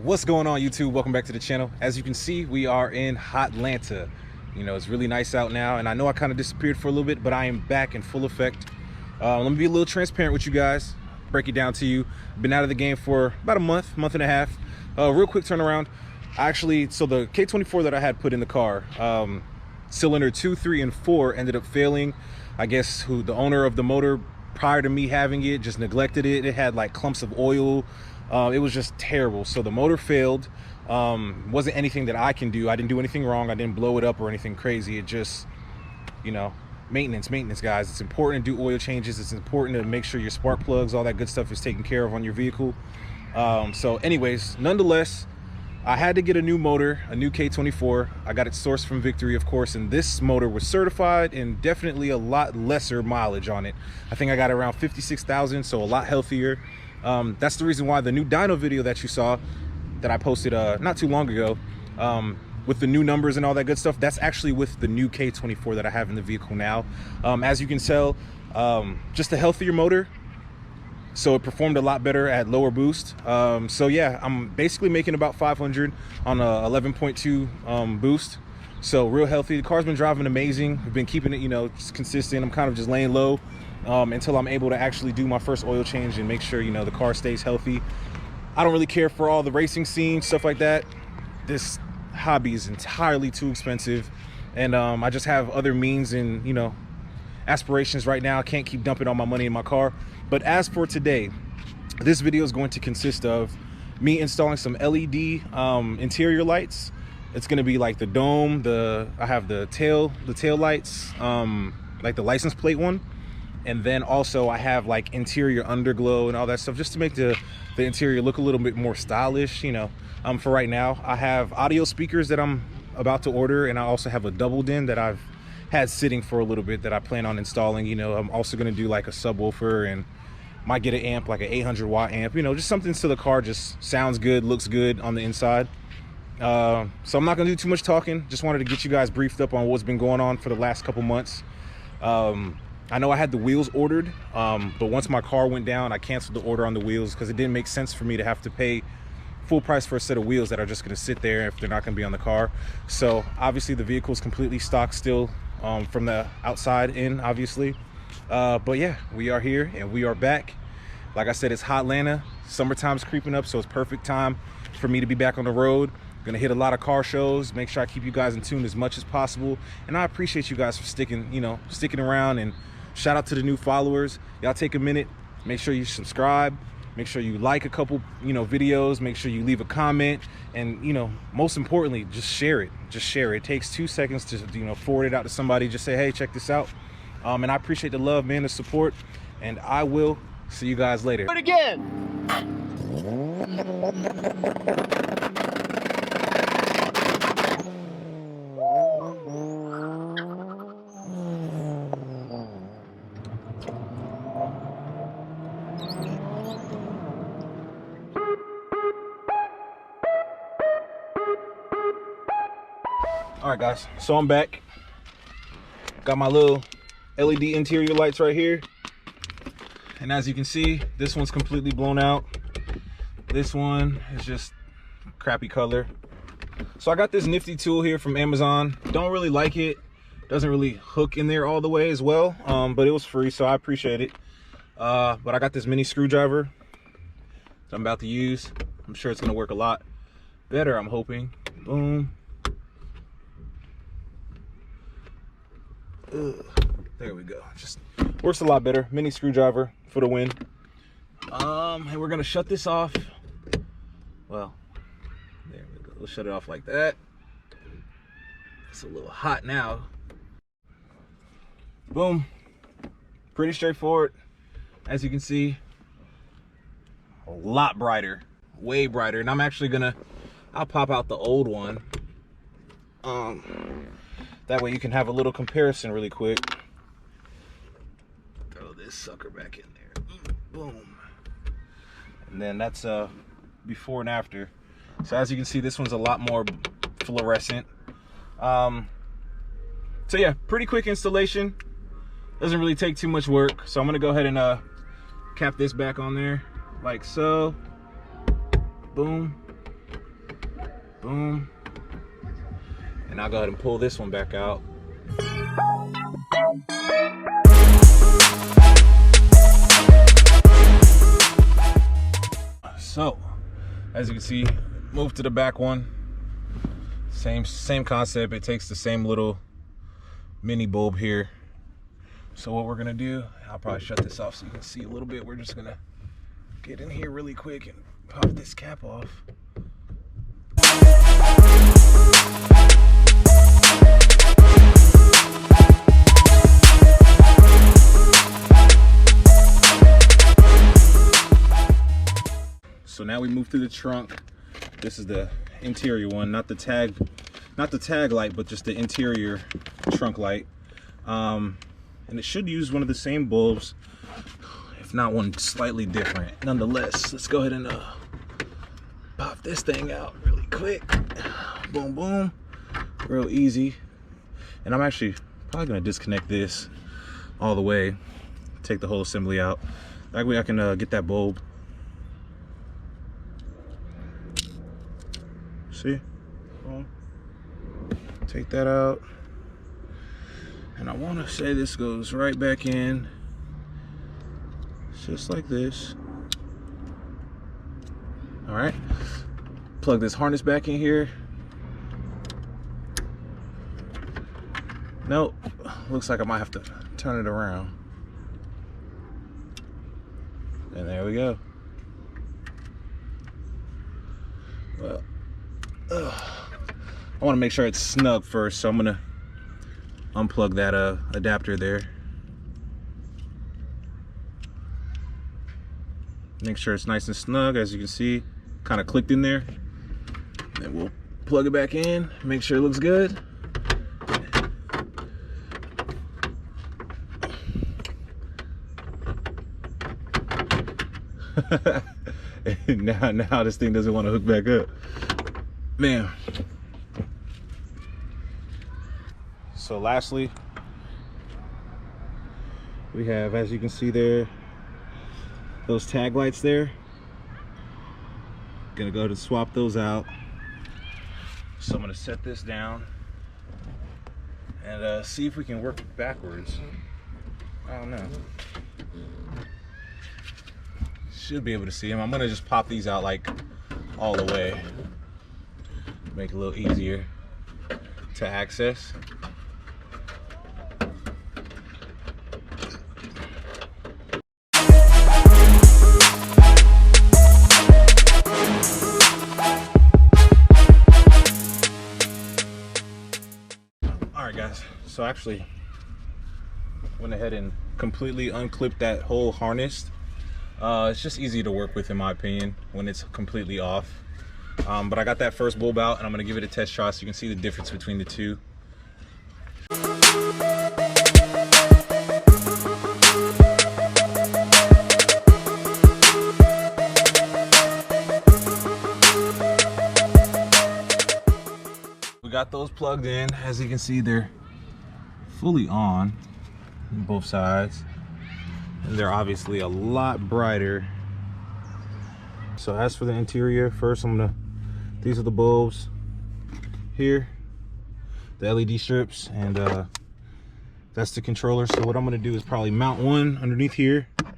What's going on, YouTube? Welcome back to the channel. As you can see, we are in Hotlanta. You know, it's really nice out now, and I know I kind of disappeared for a little bit, but I am back in full effect. Let me be a little transparent with you guys, break it down to you. Been out of the game for about a month and a half. Real quick turnaround. So the K24 that I had put in the car, cylinder 2, 3, and 4 ended up failing. I guess the owner of the motor prior to me having it just neglected it. It had like clumps of oil. It was just terrible. So the motor failed. Wasn't anything that I can do. I didn't do anything wrong. I didn't blow it up or anything crazy. It just, you know, maintenance, guys. It's important to do oil changes. It's important to make sure your spark plugs, all that good stuff is taken care of on your vehicle. So anyways, nonetheless, I had to get a new motor, a new K24. I got it sourced from Victory, of course, and this motor was certified and definitely a lot lesser mileage on it. I think I got around 56,000, so a lot healthier. That's the reason why the new dyno video that you saw that I posted not too long ago, with the new numbers and all that good stuff, that's actually with the new K24 that I have in the vehicle now. As you can tell, just a healthier motor, so it performed a lot better at lower boost. So yeah, I'm basically making about 500 on a 11.2 boost, so real healthy. The car's been driving amazing. I've been keeping it, you know, just consistent. I'm kind of just laying low until I'm able to actually do my first oil change and make sure, you know, the car stays healthy. I don't really care for all the racing scene stuff like that. This hobby is entirely too expensive, and I just have other means and, you know, aspirations right now. I can't keep dumping all my money in my car. But as for today, this video is going to consist of me installing some LED interior lights. It's going to be like the dome, I have the tail lights, like the license plate one, and then also I have like interior underglow and all that stuff, just to make the interior look a little bit more stylish, you know. For right now, I have audio speakers that I'm about to order, and I also have a double din that I've had sitting for a little bit that I plan on installing. You know, I'm also going to do like a subwoofer, and might get an amp, like an 800 watt amp, you know, just something so the car just sounds good, looks good on the inside. So I'm not going to do too much talking. Just wanted to get you guys briefed up on what's been going on for the last couple months. I know I had the wheels ordered, but once my car went down, I canceled the order on the wheels because it didn't make sense for me to have to pay full price for a set of wheels that are just going to sit there if they're not going to be on the car. So obviously the vehicle is completely stock still, from the outside in, obviously. But yeah, we are here and we are back. Like I said, it's Hotlanta. Summertime's creeping up, so it's perfect time for me to be back on the road. Gonna hit a lot of car shows, make sure I keep you guys in tune as much as possible. And I appreciate you guys for sticking around, and shout out to the new followers. Y'all take a minute, make sure you subscribe, make sure you like a couple, you know, videos, make sure you leave a comment, and, you know, most importantly, just share it. Just share it. It takes 2 seconds to, you know, forward it out to somebody. Just say, hey, check this out. And I appreciate the love, man, the support, and I will see you guys later. Do it again. All right, guys, so I'm back. Got my little LED interior lights right here, and as you can see, this one's completely blown out. This one is just crappy color. So I got this nifty tool here from Amazon. Don't really like it. Doesn't really hook in there all the way as well, but it was free, so I appreciate it. But I got this mini screwdriver that I'm about to use. I'm sure it's gonna work a lot better, I'm hoping. Boom. There we go. Just works a lot better. Mini screwdriver for the win. And we're gonna shut this off. Well, there we go. We'll shut it off like that. It's a little hot now. Boom. Pretty straightforward. As you can see, a lot brighter, way brighter. And I'm actually I'll pop out the old one. That way you can have a little comparison really quick. Throw this sucker back in there. Boom. And then that's before and after. So as you can see, this one's a lot more fluorescent. So yeah, pretty quick installation. Doesn't really take too much work. So I'm gonna go ahead and cap this back on there like so. Boom. Boom. And I'll go ahead and pull this one back out. So, as you can see, move to the back one. Same concept. It takes the same little mini bulb here. So what we're gonna do, I'll probably shut this off so you can see a little bit. We're just gonna get in here really quick and pop this cap off. So now we move through the trunk. This is the interior one, not the tag light, but just the interior trunk light. And it should use one of the same bulbs, if not one slightly different. Nonetheless, let's go ahead and pop this thing out really quick. Boom, boom, real easy. And I'm actually probably gonna disconnect this all the way, take the whole assembly out. That way I can get that bulb. See? Boom. Take that out. And I want to say this goes right back in, just like this. All right, plug this harness back in here. Nope, looks like I might have to turn it around. And there we go. Well, I want to make sure it's snug first, so I'm gonna unplug that adapter there. Make sure it's nice and snug. As you can see, kind of clicked in there. Then we'll plug it back in, make sure it looks good. now this thing doesn't want to hook back up. Man. So lastly, we have, as you can see there, those tag lights there. Gonna go to swap those out. So I'm gonna set this down and see if we can work it backwards. I don't know. Should be able to see them. I'm gonna just pop these out like all the way. Make it a little easier to access. Alright guys, so I actually went ahead and completely unclipped that whole harness. It's just easy to work with in my opinion when it's completely off. But I got that first bulb out and I'm gonna give it a test shot so you can see the difference between the two. We got those plugged in. As you can see, they're fully on both sides. And they're obviously a lot brighter. So as for the interior, first these are the bulbs here, the LED strips, and that's the controller. So what I'm gonna do is probably mount one underneath here. I'm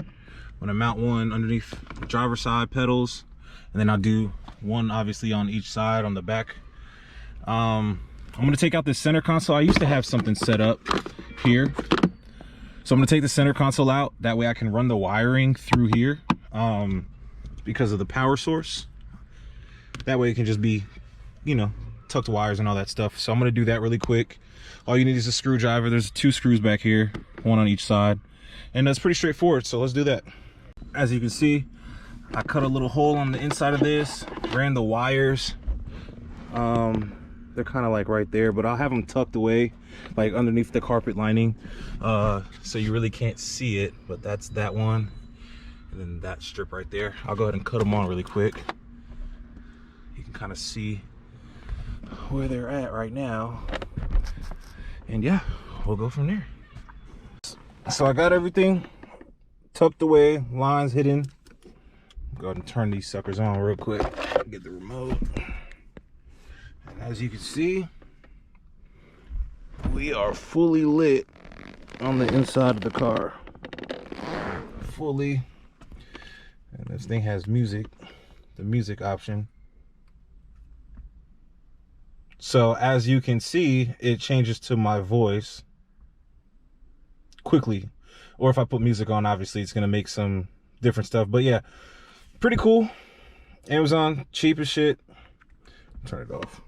gonna mount one underneath the driver's side pedals, and then I'll do one obviously on each side on the back. I'm gonna take out this center console. I used to have something set up here. So I'm gonna take the center console out. That way I can run the wiring through here because of the power source. That way it can just be, you know, tucked wires and all that stuff. So I'm gonna do that really quick. All you need is a screwdriver. There's 2 screws back here, one on each side. And that's pretty straightforward, so let's do that. As you can see, I cut a little hole on the inside of this, ran the wires. They're kind of like right there, but I'll have them tucked away like underneath the carpet lining, so you really can't see it. But that's that one, and then that strip right there. I'll go ahead and cut them on really quick. You can kind of see where they're at right now, and yeah, we'll go from there. So I got everything tucked away, lines hidden. Go ahead and turn these suckers on real quick. Get the remote. And as you can see, we are fully lit on the inside of the car. Fully. And this thing has music, the music option. So as you can see, it changes to my voice quickly. Or if I put music on, obviously it's gonna make some different stuff. But yeah, pretty cool. Amazon, cheap as shit. Turn it off.